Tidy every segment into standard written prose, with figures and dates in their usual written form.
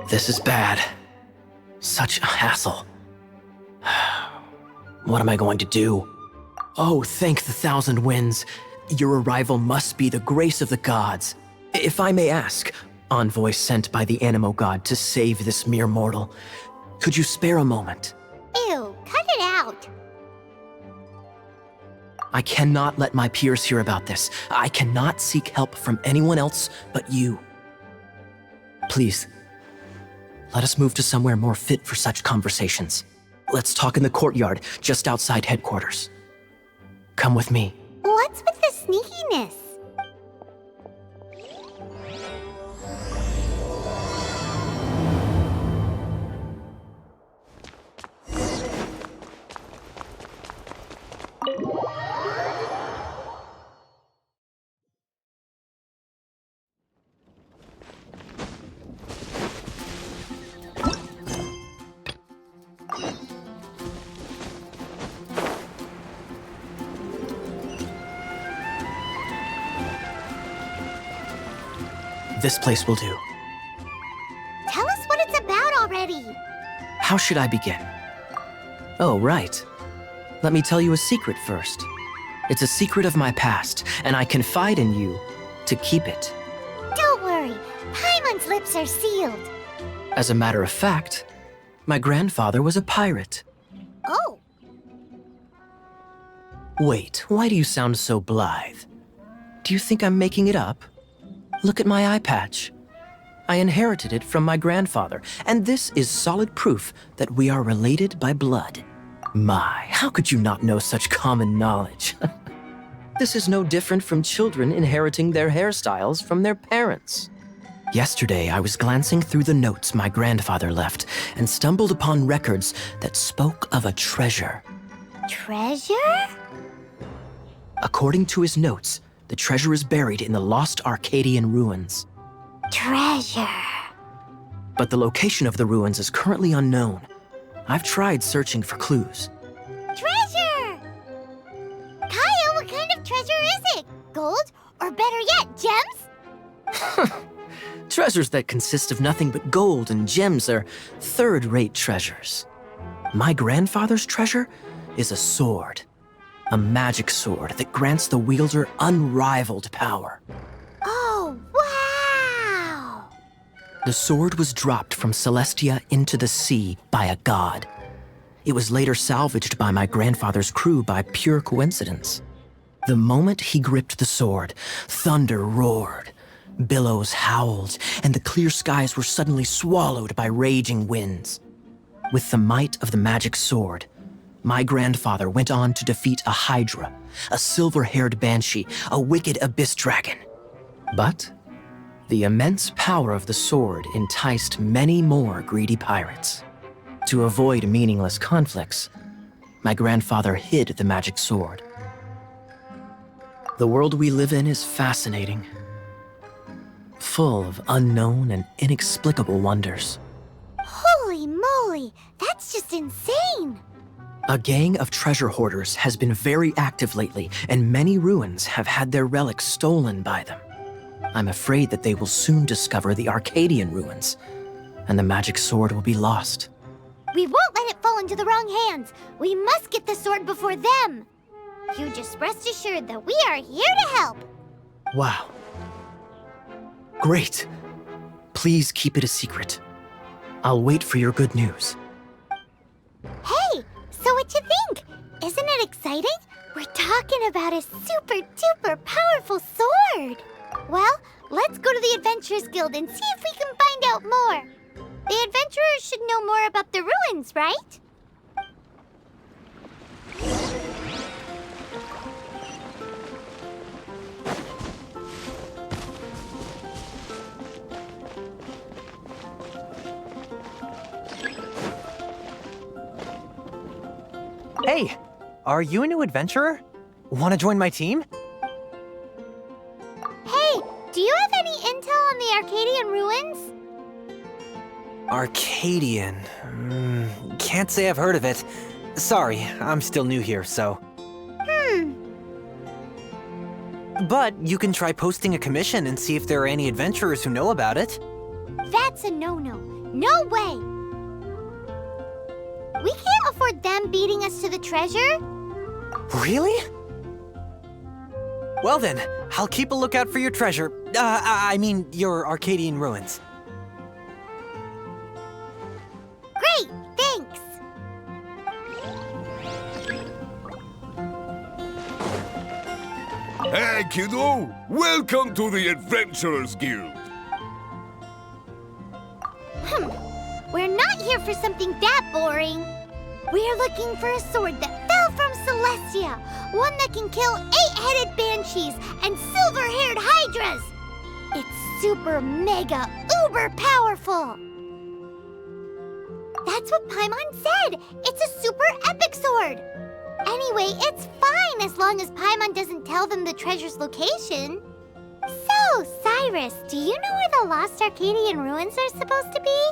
This is bad. Such a hassle. What am I going to do? Oh, thank the thousand winds. Your arrival must be the grace of the gods. If I may ask, envoy sent by the Animo god to save this mere mortal, could you spare a moment? Ew, cut it out. I cannot let my peers hear about this. I cannot seek help from anyone else but you. Please, let us move to somewhere more fit for such conversations. Let's talk in the courtyard, just outside headquarters. Come with me. What's with the sneakiness? This place will do. Tell us what it's about already. How should I begin? Oh, right. Let me tell you a secret first. It's a secret of my past, and I confide in you to keep it. Don't worry, Paimon's lips are sealed. As a matter of fact, my grandfather was a pirate. Oh, Wait, why do you sound so blithe? Do you think I'm making it up? Look at my eye patch. I inherited it from my grandfather, and this is solid proof that we are related by blood. My, how could you not know such common knowledge? This is no different from children inheriting their hairstyles from their parents. Yesterday, I was glancing through the notes my grandfather left and stumbled upon records that spoke of a treasure. treasure? According to his notes, the treasure is buried in the lost Arcadian ruins. Treasure. But the location of the ruins is currently unknown. I've tried searching for clues. Treasure! Kaeya, what kind of treasure is it? Gold? Or better yet, gems? Treasures that consist of nothing but gold and gems are third-rate treasures. My grandfather's treasure is a sword. A magic sword that grants the wielder unrivaled power. Oh, wow! The sword was dropped from Celestia into the sea by a god. It was later salvaged by my grandfather's crew by pure coincidence. The moment he gripped the sword, thunder roared, billows howled, and the clear skies were suddenly swallowed by raging winds. With the might of the magic sword, my grandfather went on to defeat a hydra, a silver-haired banshee, a wicked abyss dragon. But the immense power of the sword enticed many more greedy pirates. To avoid meaningless conflicts, my grandfather hid the magic sword. The world we live in is fascinating, full of unknown and inexplicable wonders. Holy moly, that's just insane! A gang of treasure hoarders has been very active lately, and many ruins have had their relics stolen by them. I'm afraid that they will soon discover the Arcadian ruins, and the magic sword will be lost. We won't let it fall into the wrong hands. We must get the sword before them. You just rest assured that we are here to help. Wow. Great. Please keep it a secret. I'll wait for your good news. Hey, so what you think? Isn't it exciting? We're talking about a super-duper powerful sword. Well, let's go to the Adventurers Guild and see if we can find out more. The adventurers should know more about the ruins, right? Hey, are you a new adventurer? Want to join my team? Hey, do you have any intel on the Arcadian ruins? Arcadian. Can't say I've heard of it. Sorry, I'm still new here, so. But you can try posting a commission and see if there are any adventurers who know about it. That's a no-no. No way! We can't afford them beating us to the treasure. Really? Well then, I'll keep a lookout for your treasure. I mean, your Arcadian ruins. Great, thanks. Hey, kiddo! Welcome to the Adventurers Guild! We're not here for something that boring. We're looking for a sword that fell from Celestia. One that can kill 8-headed banshees and silver-haired hydras. It's super mega uber powerful. That's what Paimon said. It's a super epic sword. Anyway, it's fine as long as Paimon doesn't tell them the treasure's location. So, Cyrus, do you know where the lost Arcadian ruins are supposed to be?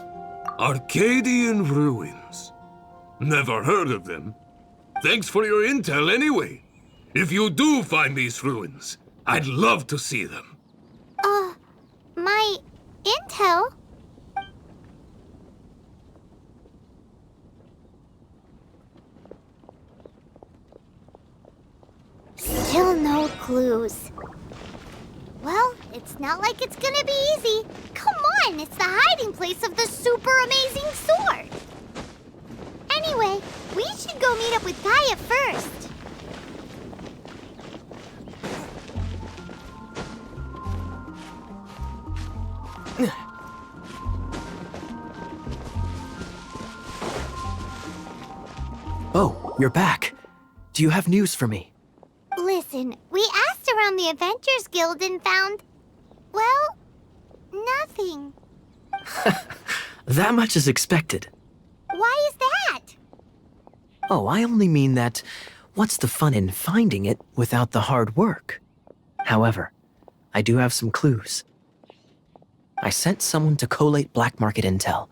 Arcadian ruins? Never heard of them. Thanks for your intel anyway. If you do find these ruins, I'd love to see them. My intel? Still no clues. Well, it's not like it's gonna be easy. Come on, it's the hiding place of the super amazing sword. Anyway, we should go meet up with Kaeya first. Oh, you're back. Do you have news for me? Listen, we asked around the Adventurers Guild and found, well, nothing. That much is expected. Why is that? Oh, I only mean that what's the fun in finding it without the hard work? However, I do have some clues. I sent someone to collate black market intel.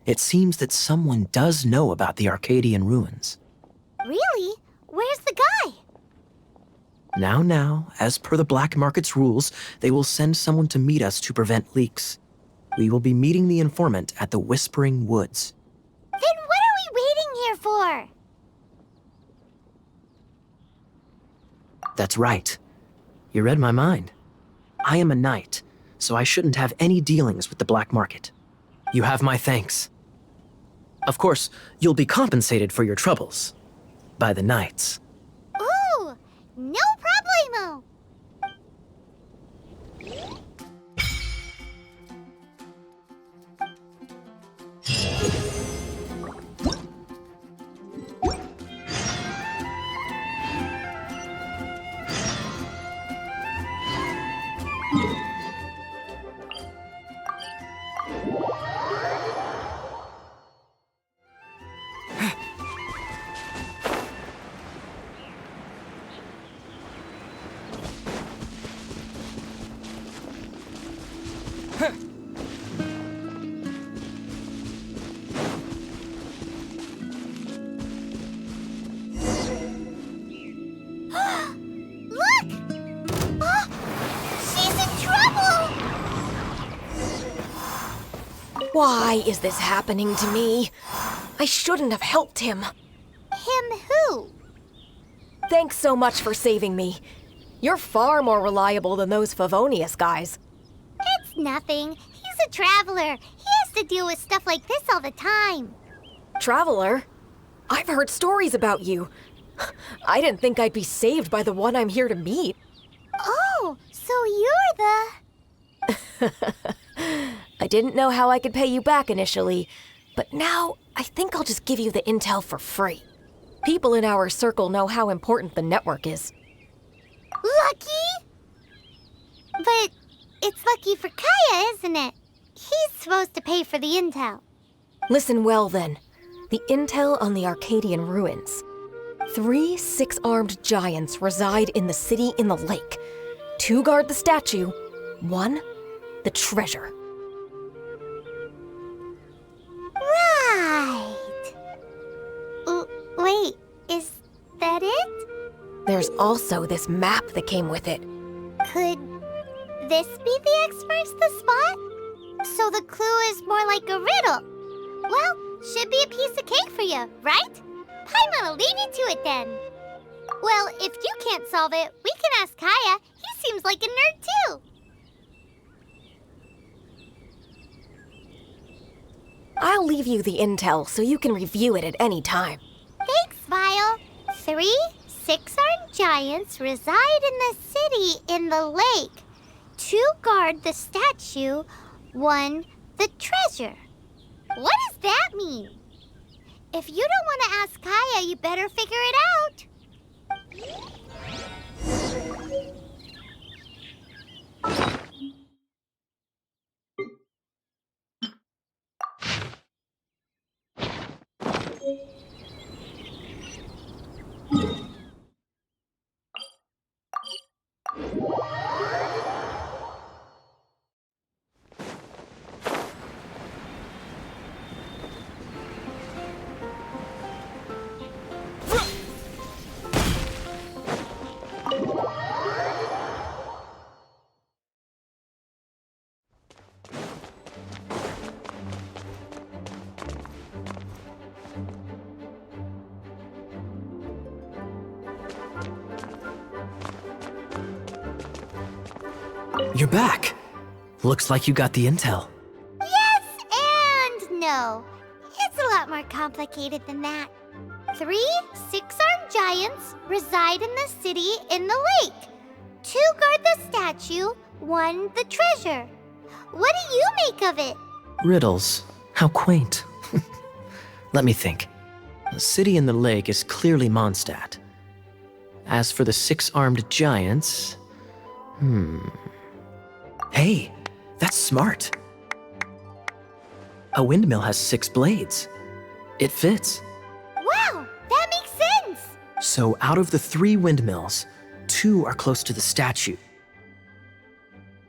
It seems that someone does know about the Arcadian ruins. Really? Where's the guy? Now, as per the black market's rules, they will send someone to meet us to prevent leaks. We will be meeting the informant at the Whispering Woods. Then what are we waiting here for? That's right. You read my mind. I am a knight, so I shouldn't have any dealings with the black market. You have my thanks. Of course, you'll be compensated for your troubles. By the knights. Ooh, no problemo. Look! Oh, she's in trouble! Why is this happening to me? I shouldn't have helped him. Him who? Thanks so much for saving me. You're far more reliable than those Favonius guys. It's nothing. He's a traveler. He has to deal with stuff like this all the time. Traveler? I've heard stories about you. I didn't think I'd be saved by the one I'm here to meet. Oh, so you're the... I didn't know how I could pay you back initially, but now I think I'll just give you the intel for free. People in our circle know how important the network is. Lucky? But it's lucky for Kaeya, isn't it? He's supposed to pay for the intel. Listen well then. The intel on the Arcadian ruins. 3 6-armed giants reside in the city in the lake. 2 guard the statue, 1 the treasure. Right. Wait, is that it? There's also this map that came with it. Could this be the X marks the spot? So the clue is more like a riddle. Well, should be a piece of cake for you, right? Paimon will leave you to it then. Well, if you can't solve it, we can ask Kaeya. He seems like a nerd too. I'll leave you the intel so you can review it at any time. Thanks, Vile. 3 6-armed giants reside in the city in the lake. 2 guard the statue, 1 the treasure. What does that mean? If you don't want to ask Kaeya, you better figure it out. You're back. Looks like you got the intel. Yes and no. It's a lot more complicated than that. 3 6-armed giants reside in the city in the lake. 2 guard the statue, 1 the treasure. What do you make of it? Riddles. How quaint. Let me think. The city in the lake is clearly Mondstadt. As for the 6-armed giants... Hey, that's smart. A windmill has 6 blades. It fits. Wow, that makes sense. So out of the 3 windmills, 2 are close to the statue.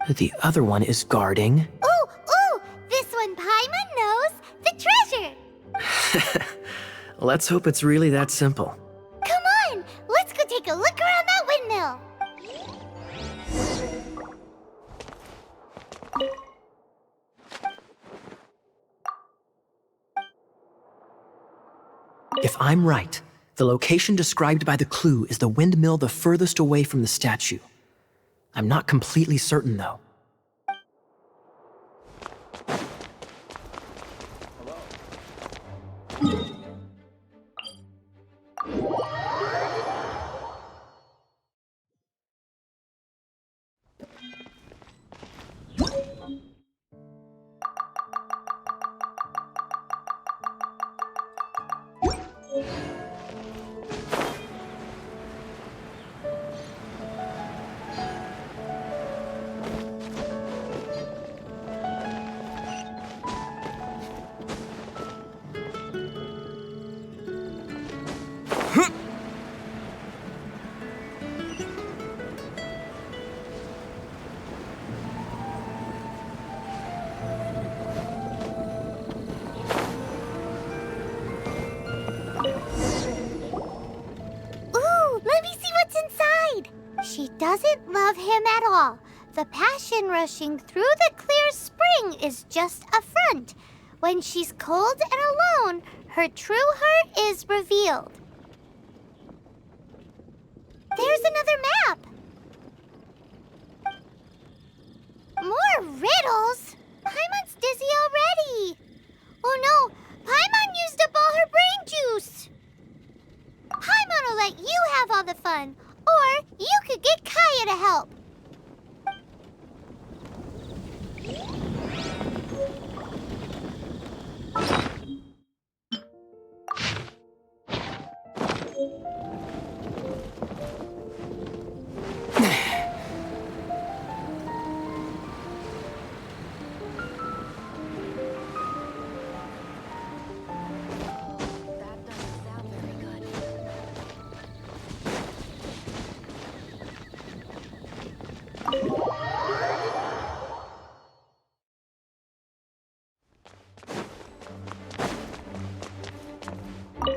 The other one is guarding... Ooh, this one Paimon knows, the treasure. Let's hope it's really that simple. Come on, let's go take a look around that windmill. If I'm right, the location described by the clue is the windmill the furthest away from the statue. I'm not completely certain, though. She doesn't love him at all. The passion rushing through the clear spring is just a front. When she's cold and alone, her true heart is revealed. There's another map. More riddles? Paimon's dizzy already. Oh no, Paimon used up all her brain juice. Paimon will let you have all the fun. Or you could get Kaeya to help.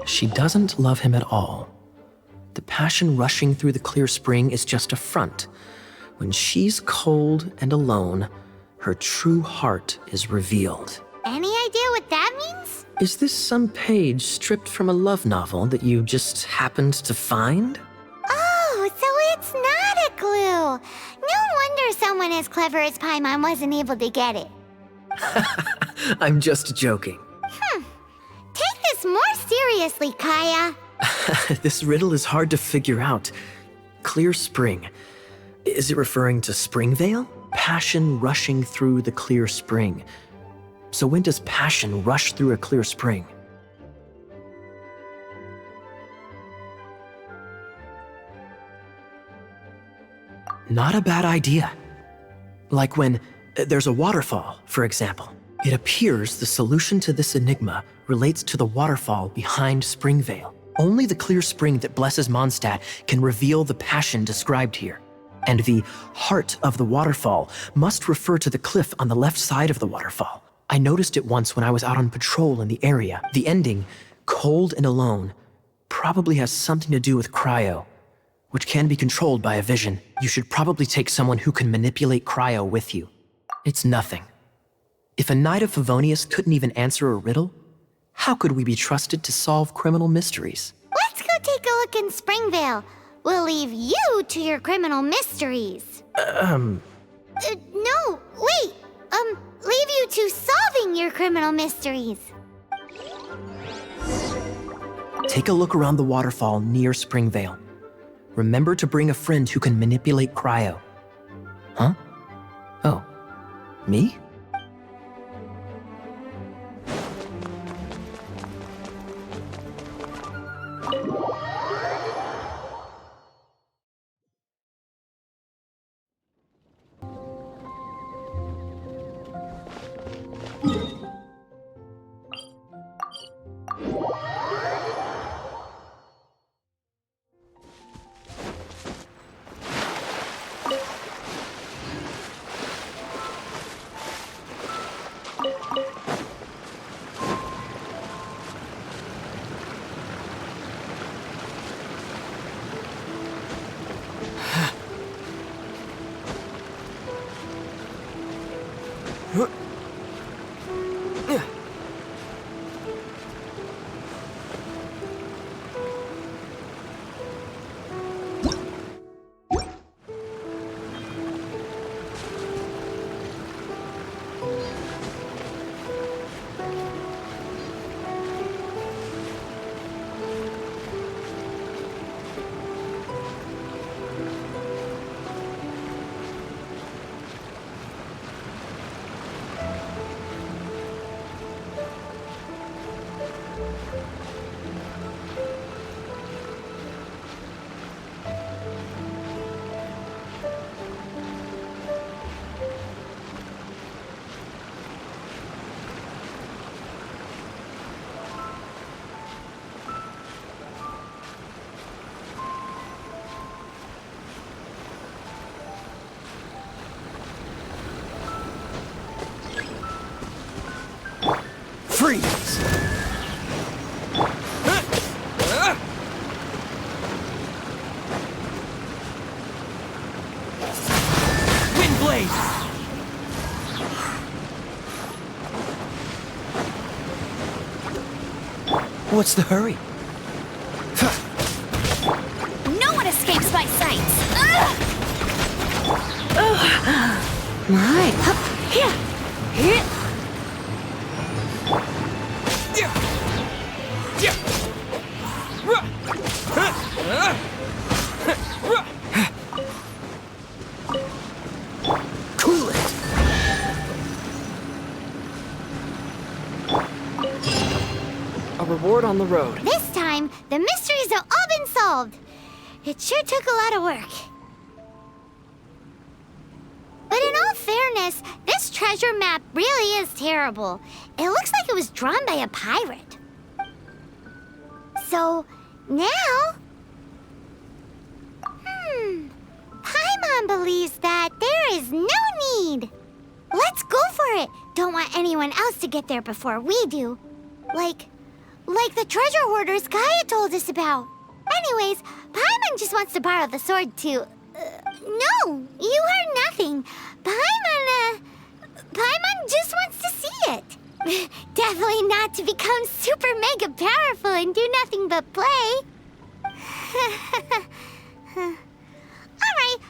She doesn't love him at all. The passion rushing through the clear spring is just a front. When she's cold and alone, her true heart is revealed. Any idea what that means? Is this some page stripped from a love novel that you just happened to find? Oh, so it's not a clue. No wonder someone as clever as Paimon wasn't able to get it. I'm just joking. Take this more seriously, Kaeya. This riddle is hard to figure out. Clear spring. Is it referring to Springvale? Passion rushing through the clear spring. So when does passion rush through a clear spring? Not a bad idea. Like when there's a waterfall, for example. It appears the solution to this enigma relates to the waterfall behind Springvale. Only the clear spring that blesses Mondstadt can reveal the passion described here. And the heart of the waterfall must refer to the cliff on the left side of the waterfall. I noticed it once when I was out on patrol in the area. The ending, cold and alone, probably has something to do with cryo, which can be controlled by a vision. You should probably take someone who can manipulate cryo with you. It's nothing. If a knight of Favonius couldn't even answer a riddle, how could we be trusted to solve criminal mysteries? Let's go take a look in Springvale. We'll leave you to your criminal mysteries. No, wait. Leave you to solving your criminal mysteries. Take a look around the waterfall near Springvale. Remember to bring a friend who can manipulate cryo. Huh? Oh, me? Freeze! Windblade! What's the hurry? No one escapes my sight. My. Here. Cool it! A reward on the road. This time, the mysteries have all been solved. It sure took a lot of work. But in all fairness, this treasure map really is terrible. It looks like it was drawn by a pirate. So, now... Paimon believes that there is no need. Let's go for it. Don't want anyone else to get there before we do. Like the treasure hoarders Kaeya told us about. Anyways, Paimon just wants to borrow the sword to... no, you heard nothing. definitely not to become super mega powerful and do nothing but play. Alright,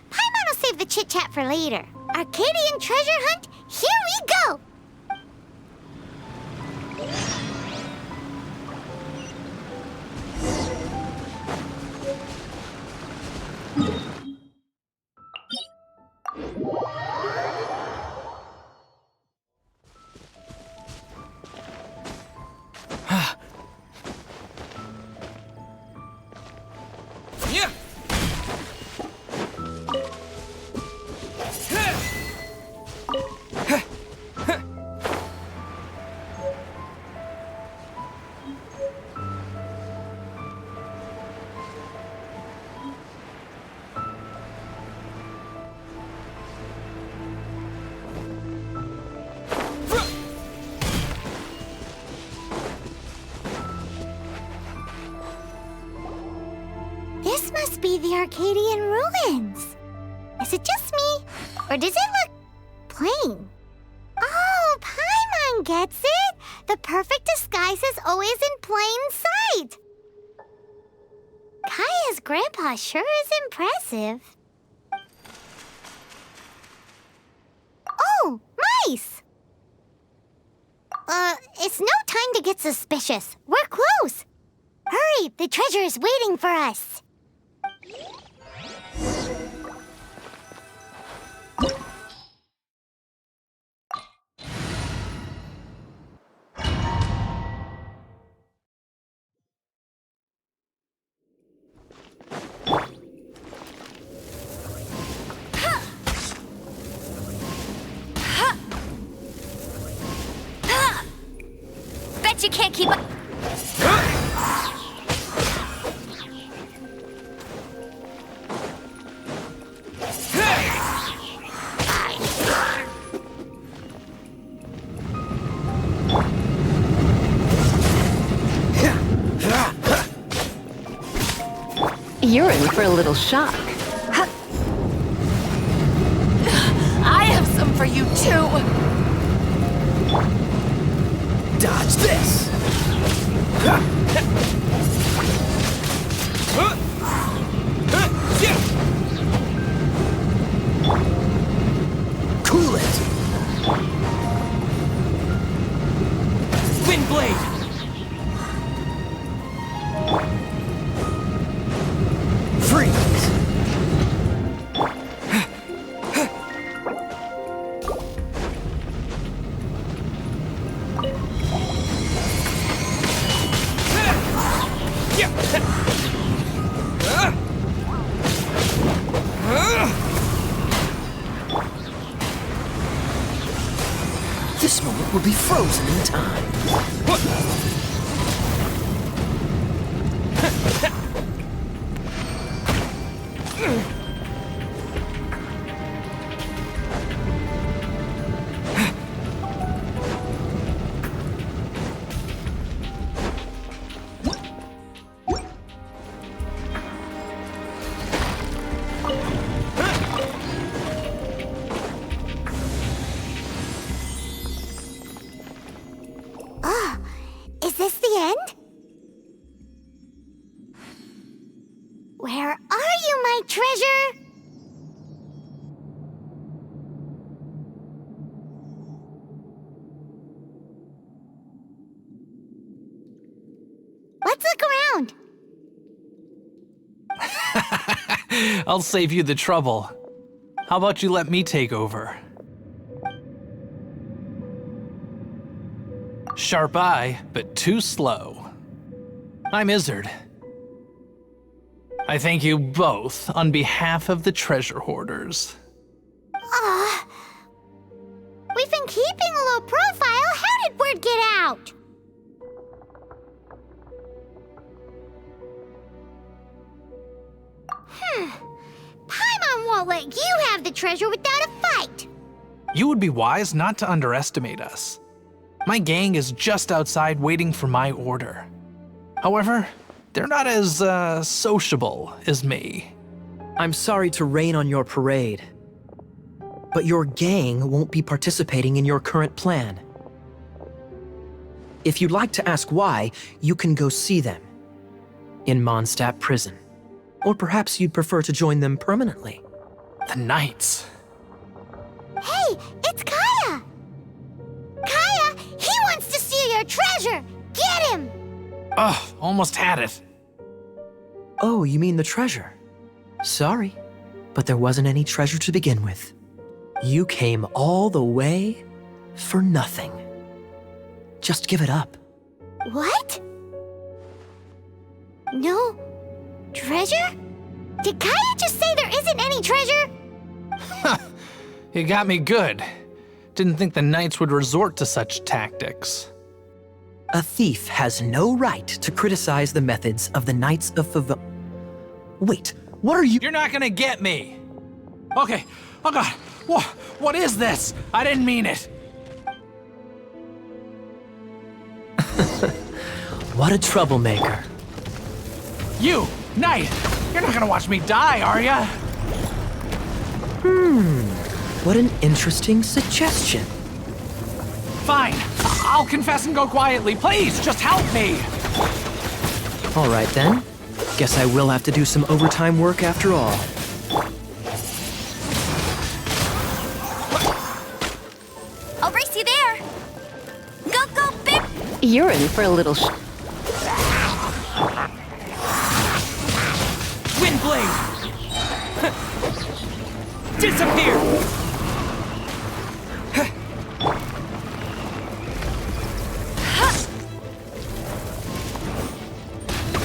Paimon will save the chit-chat for later. Arcadian treasure hunt, here we go! This must be the Arcadian ruins. Is it just me, or does it look plain? Oh, Paimon gets it! The perfect disguise is always in plain sight! Kaeya's grandpa sure is impressive. Oh, mice! It's no time to get suspicious. We're close! Hurry, the treasure is waiting for us! Bet you can't keep up. You're in for a little shock. I have some for you too. Dodge this! Cool it! Wind blade! Freeze! This moment will be frozen in time. Is this the end? Where are you, my treasure? Let's look around. I'll save you the trouble. How about you let me take over? Sharp eye, but too slow. I'm Izzard. I thank you both on behalf of the treasure hoarders. We've been keeping a low profile. How did word get out? Paimon won't let you have the treasure without a fight. You would be wise not to underestimate us. My gang is just outside waiting for my order. However, they're not as, sociable as me. I'm sorry to rain on your parade, but your gang won't be participating in your current plan. If you'd like to ask why, you can go see them in Mondstadt prison. Or perhaps you'd prefer to join them permanently. The Knights. Hey, it's Kaeya! Kaeya, he wants to steal your treasure! Get him! Ugh, almost had it. Oh, you mean the treasure? Sorry, but there wasn't any treasure to begin with. You came all the way for nothing. Just give it up. What? No treasure? Did Kaeya just say there isn't any treasure? You got me good. Didn't think the Knights would resort to such tactics. A thief has no right to criticize the methods of the Knights of Pavo. Wait, what are you— You're not gonna get me! Okay, oh god, what is this? I didn't mean it! What a troublemaker. You, Knight! You're not gonna watch me die, are ya? What an interesting suggestion. Fine, I'll confess and go quietly. Please, just help me! All right then. Guess I will have to do some overtime work after all. I'll race you there! Go, big! You're in for a little Windblade! Disappear!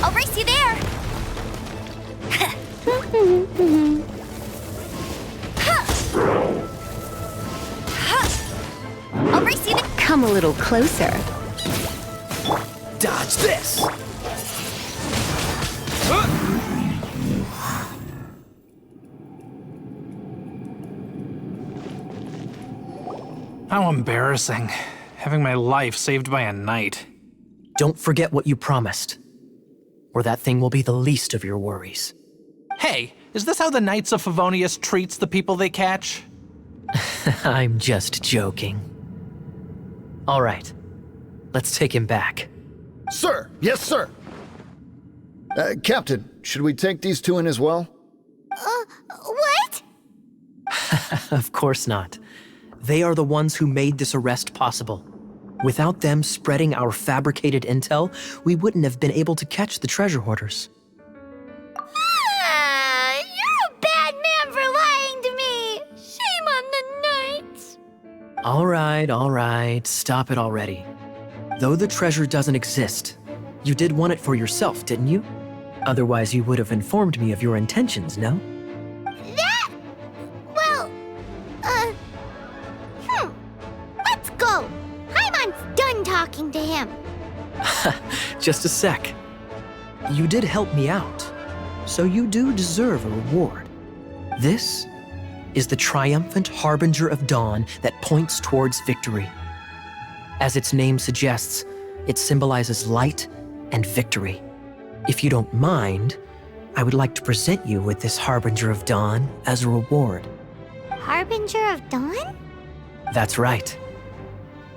I'll race you there! I'll race you there! Come a little closer. Dodge this! How embarrassing. Having my life saved by a knight. Don't forget what you promised, or that thing will be the least of your worries. Hey, is this how the Knights of Favonius treats the people they catch? I'm just joking. All right, let's take him back. Sir! Yes, sir! Captain, should we take these two in as well? What? Of course not. They are the ones who made this arrest possible. Without them spreading our fabricated intel, we wouldn't have been able to catch the treasure hoarders. You're a bad man for lying to me! Shame on the Knights! All right, stop it already. Though the treasure doesn't exist, you did want it for yourself, didn't you? Otherwise, you would have informed me of your intentions, no? Let's go! Paimon's done talking to him. Just a sec. You did help me out, so you do deserve a reward. This is the triumphant harbinger of dawn that points towards victory. As its name suggests, it symbolizes light and victory. If you don't mind, I would like to present you with this harbinger of dawn as a reward. Harbinger of Dawn? That's right.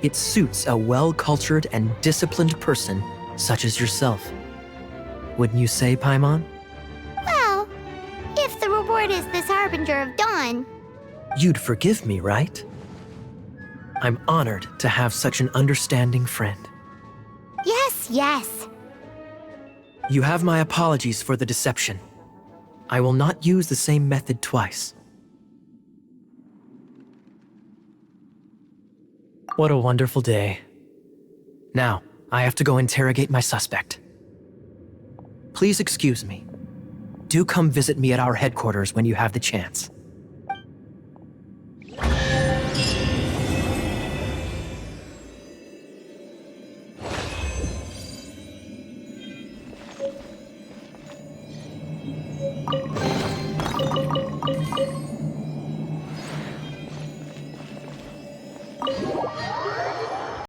It suits a well-cultured and disciplined person such as yourself. Wouldn't you say, Paimon? Well, if the reward is this Harbinger of Dawn. You'd forgive me, right? I'm honored to have such an understanding friend. Yes. You have my apologies for the deception. I will not use the same method twice. What a wonderful day. Now, I have to go interrogate my suspect. Please excuse me. Do come visit me at our headquarters when you have the chance.